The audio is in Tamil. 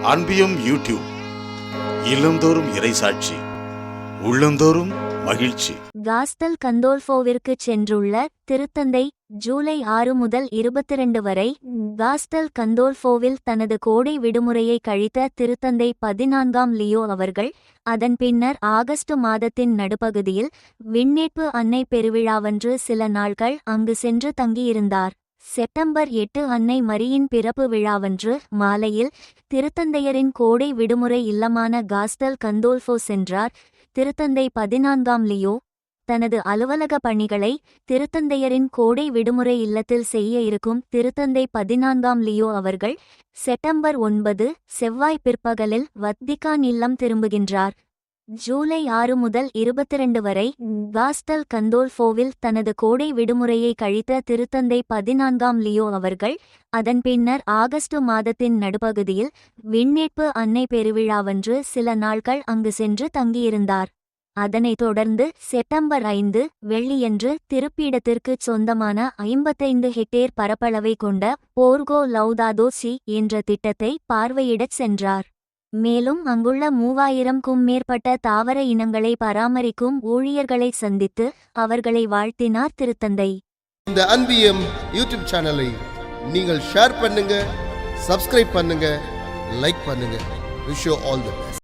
அன்பியம் யூடியூப் இல்லந்தோறும் இறைசாட்சி உள்ளந்தோறும் மகிழ்ச்சி. காஸ்டல் கந்தோல்ஃபோவிற்கு சென்றுள்ள திருத்தந்தை ஜூலை 6 முதல் 22 வரை காஸ்டல் கந்தோல்ஃபோவில் தனது கோடை விடுமுறையை கழித்த திருத்தந்தை 14ஆம் லியோ அவர்கள் அதன் பின்னர் ஆகஸ்ட் மாதத்தின் நடுப்பகுதியில் விண்ணேற்பு அன்னை பெருவிழாவன்று சில நாட்கள் அங்கு சென்று தங்கியிருந்தார். செப்டம்பர் 8 அன்னை மரியின் பிறப்பு விழாவன்று மாலையில் திருத்தந்தையரின் கோடை விடுமுறை இல்லமான காஸ்டல் கந்தோல்ஃபோ சென்றார். திருத்தந்தை 14ஆம் லியோ தனது அலுவலக பணிகளை திருத்தந்தையரின் கோடை விடுமுறை இல்லத்தில் செய்ய இருக்கும் திருத்தந்தை 14ஆம் லியோ அவர்கள் செப்டம்பர் 9 செவ்வாய் பிற்பகலில் வத்திக்கான் இல்லம் திரும்புகின்றார். ஜூலை 6 முதல் 22 வரை காஸ்டல் கந்தோல்ஃபோவில் தனது கோடை விடுமுறையை கழித்த திருத்தந்தை 14ஆம் லியோ அவர்கள் அதன் பின்னர் ஆகஸ்ட் மாதத்தின் நடுப்பகுதியில் விண்ணேற்பு அன்னை பெருவிழாவன்று சில நாட்கள் அங்கு சென்று தங்கியிருந்தார். அதனைத் தொடர்ந்து செப்டம்பர் 5 வெள்ளியன்று திருப்பீடத்திற்கு சொந்தமான 55 ஹெக்டேர் பரப்பளவை கொண்ட போர்கோ லௌதாதோ சி என்ற திட்டத்தை பார்வையிடச் சென்றார். மேலும் அங்குள்ள 3000க்கும் மேற்பட்ட தாவர இனங்களை பராமரிக்கும் ஊழியர்களை சந்தித்து அவர்களை வாழ்த்தினார் திருத்தந்தை. இந்த அன்பியம் யூடியூப் சேனலை நீங்கள் ஷேர் பண்ணுங்க, சப்ஸ்கிரைப் பண்ணுங்க, லைக் பண்ணுங்க. Wish you all the best.